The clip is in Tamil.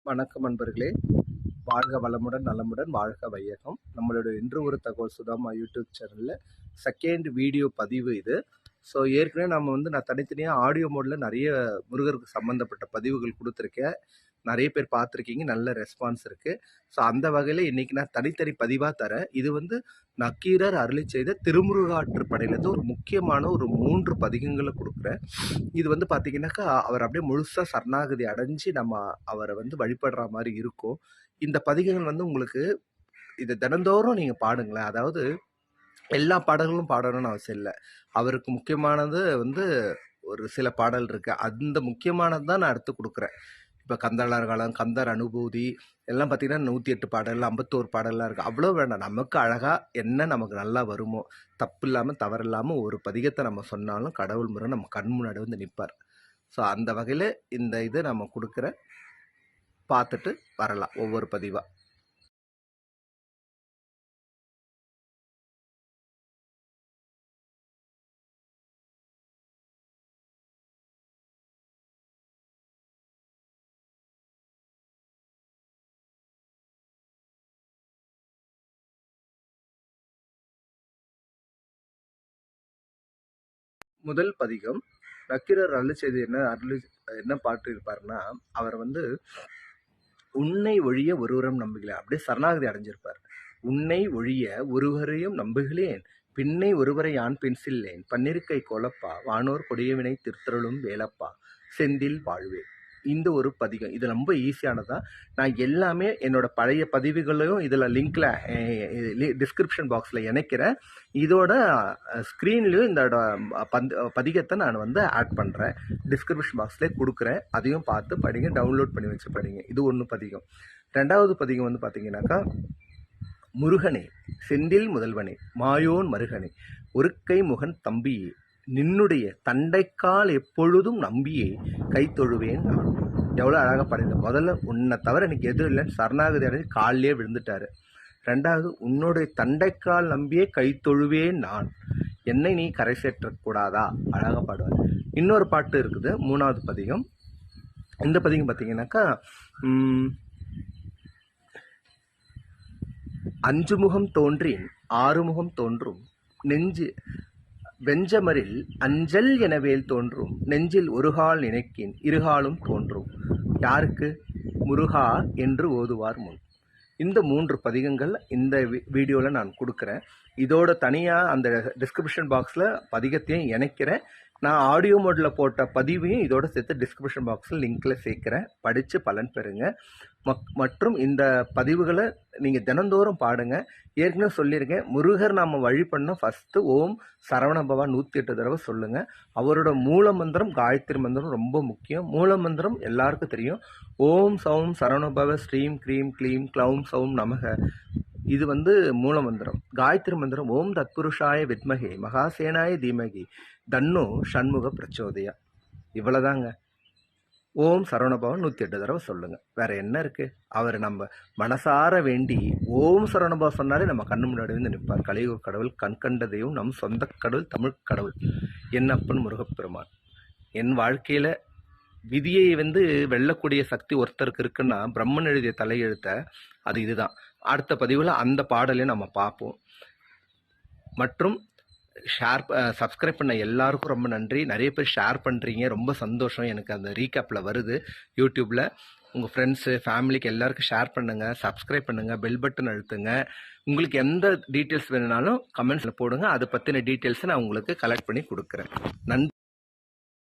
வணக்கம் நண்பர்களே. வாழ்க வளமுடன் நலமுடன் வாழ்க வையகம். நம்மளோட இன்று ஒரு தகவல் சுதாமா யூடியூப் சேனலில் செகண்ட் வீடியோ பதிவு இது. ஸோ ஏற்கனவே நான் தனித்தனியாக ஆடியோ மோடில் நிறைய முருகருக்கு சம்மந்தப்பட்ட பதிவுகள் கொடுத்துருக்கேன். நிறைய பேர் பார்த்துருக்கீங்க, நல்ல ரெஸ்பான்ஸ் இருக்குது. ஸோ அந்த வகையில் இன்றைக்கி நான் தனித்தனி பதிவாக தரேன். இது நக்கீரர் அருளி செய்த திருமுருகாற்றுப்படையிலேருந்து ஒரு முக்கியமான ஒரு 3 பதிகங்களை கொடுக்குறேன். இது பார்த்தீங்கன்னாக்கா அவர் அப்படியே முழுசாக சரணாகதி அடைஞ்சு நம்ம அவரை வழிபடுற மாதிரி இருக்கும். இந்த பதிகங்கள் உங்களுக்கு இதை தினந்தோறும் நீங்கள் பாடுங்களேன். அதாவது எல்லா பாடல்களும் பாடணும்னு அவசியம் இல்லை. அவருக்கு முக்கியமானது ஒரு சில பாடல் இருக்கு. அந்த முக்கியமானது தான் நான் எடுத்து கொடுக்குறேன். இப்போ கந்தளார் காலம், கந்தர் அனுபூதி எல்லாம் பார்த்தீங்கன்னா 108 பாடல், 51 பாடல்லாம் இருக்குது. அவ்வளோ வேண்டாம். நமக்கு அழகாக என்ன நமக்கு நல்லா வருமோ, தப்பு இல்லாமல் தவறு இல்லாமல் ஒரு பதிகத்தை நம்ம சொன்னாலும் கடவுள் முறை நம்ம கண் முன்னாடி நிற்பார். ஸோ அந்த வகையில் இந்த இதை நம்ம கொடுக்குற பார்த்துட்டு வரலாம் ஒவ்வொரு பதிவாக. முதல் பதிகம் நக்கீரர் அருளி செய்து என்ன பாட்டு இருப்பாருன்னா, அவர் உன்னை ஒழிய ஒருவரும் நம்புகிறேன், அப்படியே சரணாகதி அடைஞ்சிருப்பார். உன்னை ஒழிய ஒருவரையும் நம்புகிறேன், பின்னை ஒருவரை யான் பின்சில்லேன், பன்னிருக்கை கோலப்பா வானோர் கொடியவினை திருத்தருளும் வேலப்பா செந்தில் வாழ்வே. இந்த ஒரு பதிகம் இது ரொம்ப ஈஸியானதான். நான் எல்லாமே என்னோட பழைய பதிவுகளையும் இதில் லிங்க்ல டிஸ்கிரிப்ஷன் பாக்ஸில் இணைக்கிறேன். இதோட ஸ்க்ரீன்லேயும் இந்த பதிகத்தை நான் ஆட் பண்ணுறேன், டிஸ்கிரிப்ஷன் பாக்ஸ்லேயே கொடுக்குறேன். அதையும் பார்த்து படிங்க, டவுன்லோட் பண்ணி வச்சு படிங்க. இது ஒன்று பதிகம். ரெண்டாவது பதிகம் பார்த்தீங்கன்னாக்கா, முருகனே செந்தில் முதல்வனே மாயோன் மருகனே ஒருக்கை முகன் தம்பியே நின்னுடைய தண்டைக்கால் எப்பொழுதும் நம்பியே கை தொழுவேன் நான். எவ்வளோ அழகாக பாடிங்க. முதல்ல உன்னை தவிர எனக்கு எதுவும் இல்லைன்னு சரணாகதி அடைஞ்சு காலிலே விழுந்துட்டாரு. ரெண்டாவது, உன்னுடைய தண்டைக்கால் நம்பியே கை தொழுவேன் நான், என்னை நீ கரை சேர்ற்றக்கூடாதா, அழகாக பாடுவார். இன்னொரு பாட்டு இருக்குது, மூணாவது பதிகம். இந்த பதிகம் பார்த்தீங்கன்னாக்கா, 5 முகம் தோன்றின் 6 முகம் தோன்றும் நெஞ்சு வெஞ்சமரில் அஞ்சல் எனவேல் தோன்றும் நெஞ்சில் ஒருகால் நினைக்கின் இருகாலும் தோன்றும். யாருக்கு? முருகா என்று ஓதுவார் முன். இந்த 3 பதிகங்கள் இந்த வீடியோவில் நான் கொடுக்குறேன். இதோட தனியாக அந்த டிஸ்கிரிப்ஷன் பாக்ஸில் பதிகத்தையும் இணைக்கிறேன். நான் ஆடியோ மோடில் போட்ட பதிவையும் இதோட சேர்த்து டிஸ்கிரிப்ஷன் பாக்ஸில் லிங்க்கில் சேர்க்குறேன். படித்து பலன் பெறுங்க. மற்றும் இந்த பதிவுகளை நீங்கள் தினந்தோறும் பாடுங்க. ஏற்கனவே சொல்லியிருக்கேன், முருகர் நாம் வழிபண்ணோம் ஃபஸ்ட்டு ஓம் சரவணபவா 108 தடவை சொல்லுங்கள். அவரோட மூல மந்திரம் காயத்ரி மந்திரம் ரொம்ப முக்கியம். மூல மந்திரம் எல்லாருக்கும் தெரியும். ஓம் சௌம் சரவணபவ ஸ்ரீம் க்ரீம் க்ளீம் க்ளௌம் சௌம் நமக. இது மூல மந்திரம். காயத்ரி மந்திரம் ஓம் தத்புருஷாய வித்மகே மகாசேனாய தீமகி தன்னோ ஷண்முக பிரச்சோதயா. இவ்வளோதாங்க. ஓம் சரவணபவன் 108 தடவை சொல்லுங்கள். வேற என்ன இருக்குது? அவர் நம்ம மனசார வேண்டி ஓம் சரவணபவ சொன்னாலே நம்ம கண்ணு முன்னாடி நிற்பார். கலியுக கடவுள், கண்கண்ட தெய்வம், நம் சொந்த கடவுள், தமிழ் கடவுள், என்னப்பன் முருகப்பெருமான். என் வாழ்க்கையில் விதியை வெல்லக்கூடிய சக்தி ஒருத்தருக்கு இருக்குன்னா பிரம்மன் எழுதிய தலையெழுத்த அது இதுதான். அடுத்த பதிவில் அந்த பாடலையும் நம்ம பார்ப்போம். மற்றும் சப்ஸ்கிரைப் பண்ண எல்லாருக்கும் ரொம்ப நன்றி. நிறைய பேர் ஷேர் பண்ணுறீங்க, ரொம்ப சந்தோஷம். எனக்கு அந்த ரீகேப்பில் வருது யூடியூப்பில். உங்கள் ஃப்ரெண்ட்ஸு ஃபேமிலிக்கு எல்லாருக்கும் ஷேர் பண்ணுங்கள், சப்ஸ்கிரைப் பண்ணுங்கள், பெல் பட்டன் அழுத்துங்க. உங்களுக்கு எந்த டீட்டெயில்ஸ் வேணுனாலும் கமெண்ட்ஸில் போடுங்க. அதை பற்றின டீட்டெயில்ஸை நான் உங்களுக்கு கலெக்ட் பண்ணி கொடுக்குறேன். நன்றி.